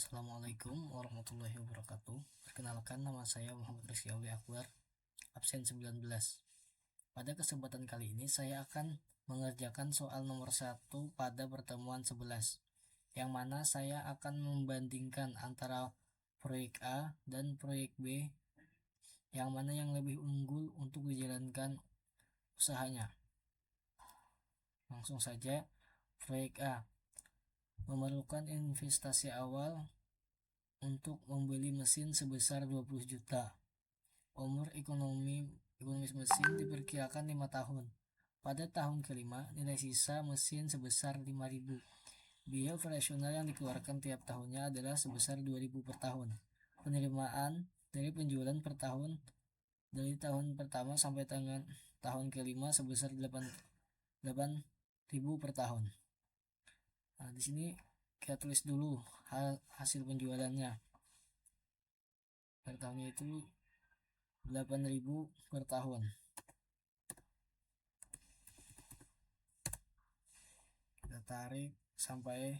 Assalamualaikum warahmatullahi wabarakatuh. Perkenalkan, nama saya Muhammad Rizky Aulia Akbar, absen 19. Pada kesempatan kali ini saya akan mengerjakan soal nomor 1 pada pertemuan 11, yang mana saya akan membandingkan antara proyek A dan proyek B, yang mana yang lebih unggul untuk dijalankan usahanya. Langsung saja, proyek A memerlukan investasi awal untuk membeli mesin sebesar 20 juta. Umur ekonomis mesin diperkirakan 5 tahun. Pada tahun kelima, nilai sisa mesin sebesar 5.000. Biaya operasional yang dikeluarkan tiap tahunnya adalah sebesar 2.000 per tahun. Penerimaan dari penjualan per tahun dari tahun pertama sampai tahun kelima sebesar 8.000 per tahun. Nah, di sini kita tulis dulu hasil penjualannya. Per tahunnya itu 8.000 per tahun. Kita tarik sampai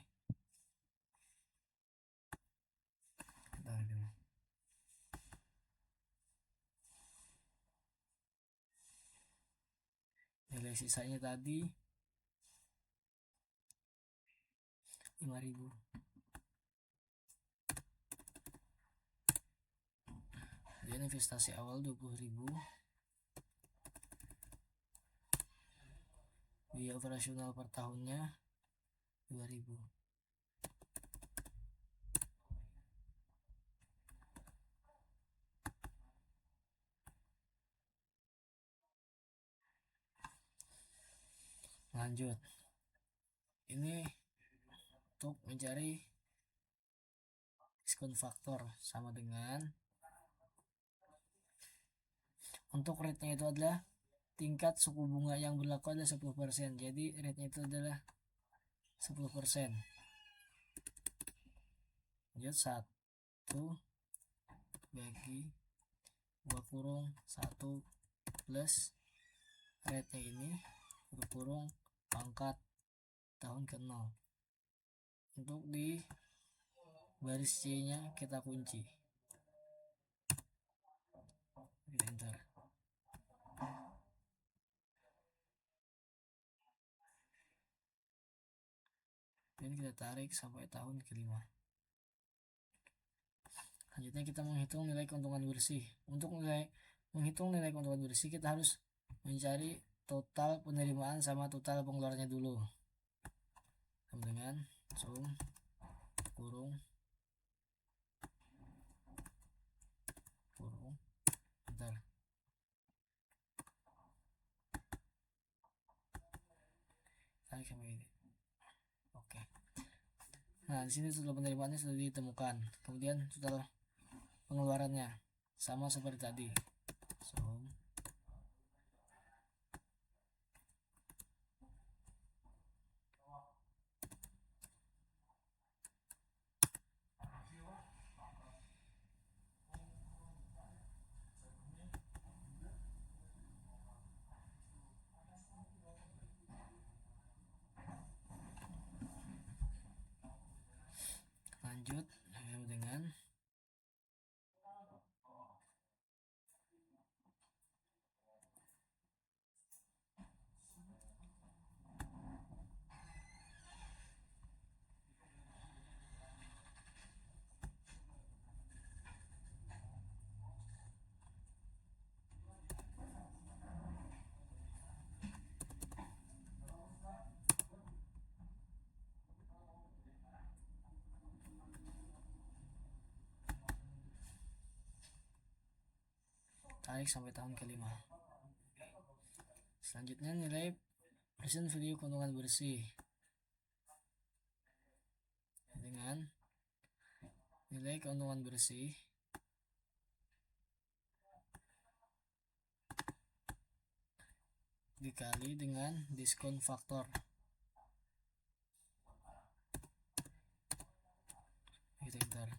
nilai sisanya tadi 5.000. Dan investasi awal 20.000. Biaya operasional per tahunnya 2.000. Lanjut. Ini untuk mencari diskon faktor sama dengan untuk rate-nya itu adalah tingkat suku bunga yang berlaku adalah 10%. Jadi rate-nya itu adalah 10%. Lanjut, 1 bagi 2 kurung 1 plus rate-nya ini berkurung pangkat tahun ke-0. Untuk di baris C nya kita kunci. Enter. Dan kita tarik sampai tahun kelima. Selanjutnya kita menghitung nilai keuntungan bersih. Untuk menghitung nilai keuntungan bersih, kita harus mencari total penerimaan sama total pengeluarannya dulu. Sama dengan sum kurung bentar. Tarik sampai ini. Oke. Nah, di sini total penerimaannya sudah ditemukan. Kemudian total pengeluarannya sama seperti tadi. Sum lanjut dengan tarik sampai tahun kelima. Selanjutnya nilai present value keuntungan bersih dengan nilai keuntungan bersih dikali dengan diskon faktor. Kita enter.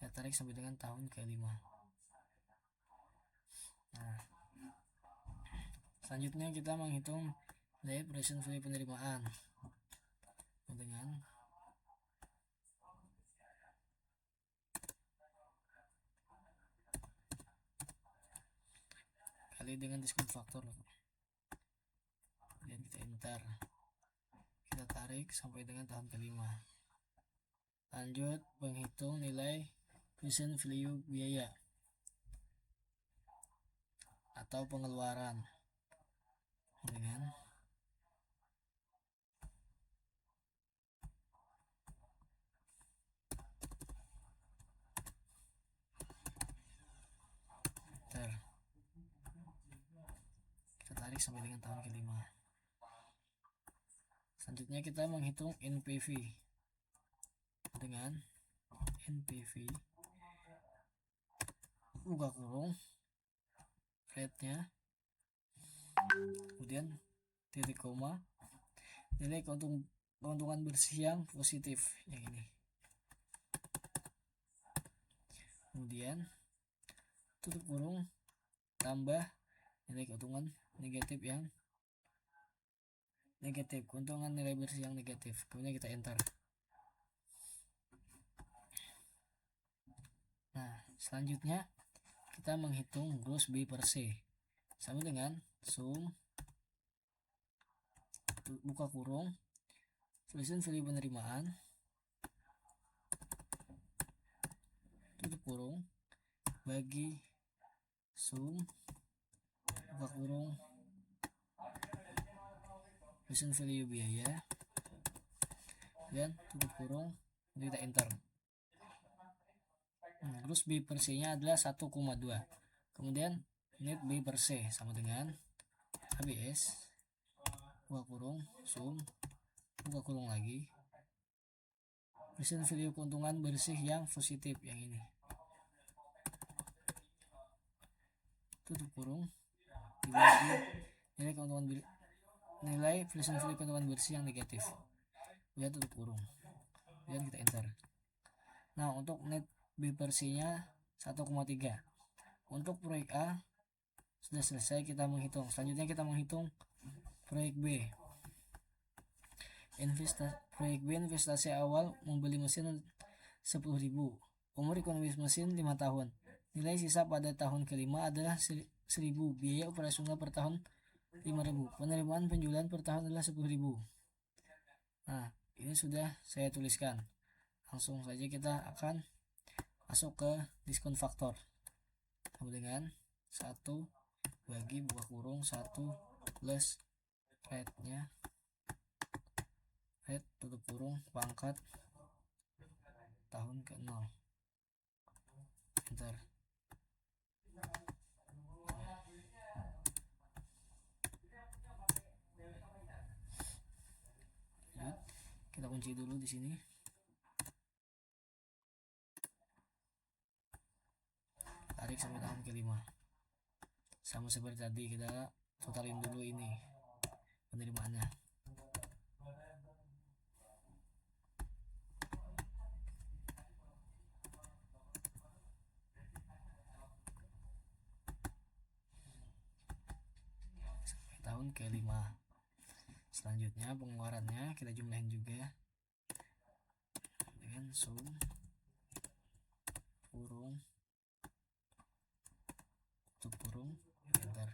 Kita tarik sampai dengan tahun ke-5. Nah, Selanjutnya kita menghitung nilai present value penerimaan dengan kali dengan diskon faktor. Kemudian kita enter, kita tarik sampai dengan tahun kelima. Lanjut menghitung nilai present value biaya atau pengeluaran dengan enter, kita tarik sampai dengan tahun kelima. Selanjutnya kita menghitung NPV dengan NPV buka kurung rate-nya, kemudian titik koma, nilai keuntungan bersih yang positif yang ini, kemudian tutup kurung tambah nilai keuntungan negatif yang negatif, keuntungan nilai bersih yang negatif, kemudian kita enter. Nah, selanjutnya kita menghitung gross B per C sama dengan sum buka kurung present value penerimaan tutup kurung bagi sum buka kurung present value biaya dan tutup kurung, kita enter. Gross B per C nya adalah 1,2, kemudian net B per C sama dengan ABS buka kurung sum buka kurung lagi present value keuntungan bersih yang positif yang ini, tutup kurung dibagi nilai present value keuntungan bersih yang negatif, kemudian tutup kurung, kemudian kita enter. Nah, untuk net B per C nya 1,3. Untuk proyek A sudah selesai kita menghitung. Selanjutnya kita menghitung proyek B. Proyek B investasi awal membeli mesin 10.000, umur ekonomis mesin 5 tahun, nilai sisa pada tahun kelima adalah 1.000, biaya operasional per tahun 5.000, penerimaan penjualan per tahun adalah 10.000. Nah, ini sudah saya tuliskan. Langsung saja kita akan masuk ke diskon faktor sama dengan 1 bagi buka kurung 1 plus rate-nya, rate tutup kurung pangkat tahun ke-0, enter. Kita kunci dulu di sini. Tarik sampai tahun kelima. Sama seperti tadi, kita totalin dulu ini penerimaannya. Sampai tahun kelima. Selanjutnya pengeluarannya kita jumlahin juga dengan sum kurung tutup kurung, enter.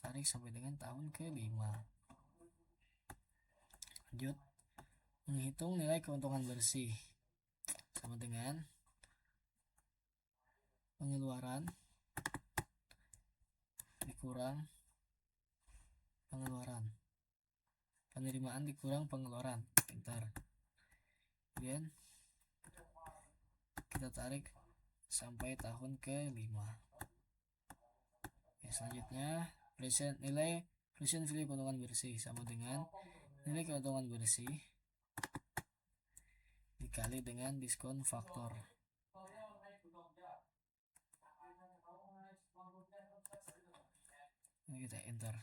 Tarik sampai dengan tahun kelima. Lanjut menghitung nilai keuntungan bersih sama dengan pengeluaran dikurang pengeluaran, penerimaan dikurang pengeluaran, enter. Kemudian kita tarik sampai tahun kelima. Selanjutnya nilai present value keuntungan bersih sama dengan nilai keuntungan bersih dikali dengan diskon faktor. Ini kita enter.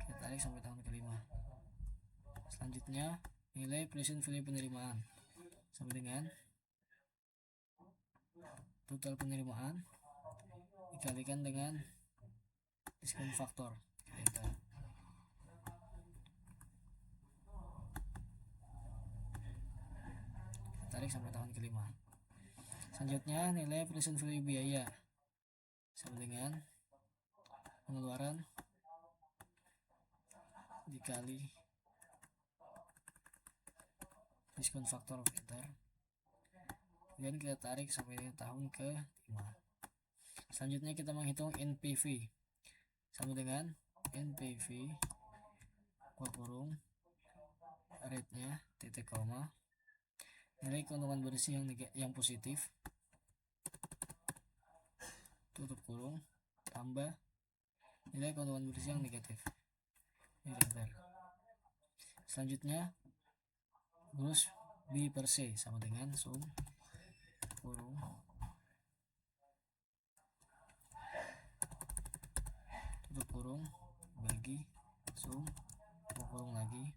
Kita tarik sampai tahun kelima. Selanjutnya nilai present value penerimaan sama dengan total penerimaan dikalikan dengan diskon faktor. Tarik sampai tahun kelima. Selanjutnya nilai present value biaya sama dengan pengeluaran dikali diskon faktor enter. Kemudian kita tarik sampai dengan tahun ke-5. Selanjutnya kita menghitung NPV sama dengan NPV kurung rate-nya titik koma nilai keuntungan bersih yang positif tutup kurung tambah nilai keuntungan bersih yang negatif. Enter. Selanjutnya gross B per C sama dengan sum kurung tutup kurung bagi sum kurung lagi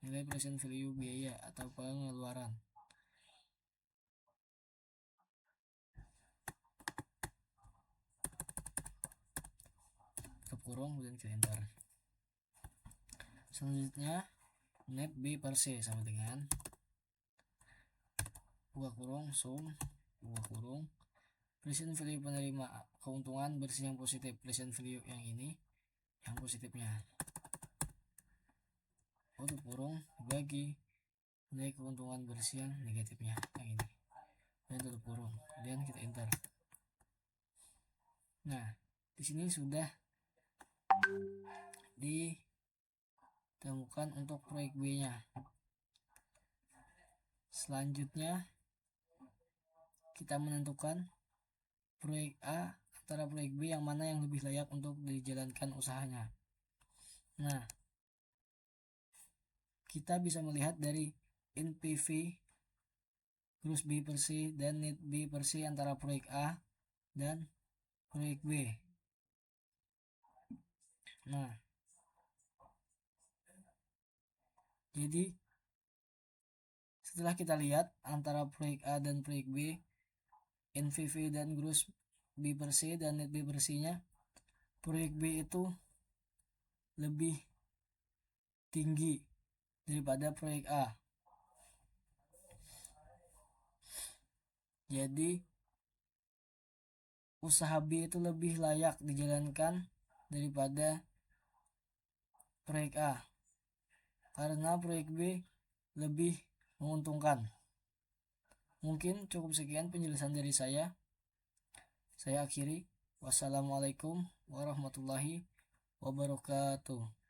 nilai present value biaya atau pengeluaran tutup kurung kemudian kita enter. Selanjutnya net B per C sama dengan buka kurung sum buka kurung present value penerima keuntungan bersih yang positif, present value yang ini yang positifnya tutup kurung bagi nilai keuntungan bersih yang negatifnya yang ini dan tutup kurung kemudian kita enter. Nah di sini sudah ditemukan untuk proyek B nya. Selanjutnya kita menentukan proyek A antara proyek B yang mana yang lebih layak untuk dijalankan usahanya. Nah kita bisa melihat dari NPV gross B per C dan net B per C antara proyek A dan proyek B. Nah jadi setelah kita lihat antara proyek A dan proyek B, NPV dan gross B per C dan net B per C nya, proyek B itu lebih tinggi daripada proyek A. Jadi usaha B itu lebih layak dijalankan daripada proyek A karena proyek B lebih menguntungkan. Mungkin cukup sekian penjelasan dari saya akhiri. Wassalamualaikum warahmatullahi wabarakatuh.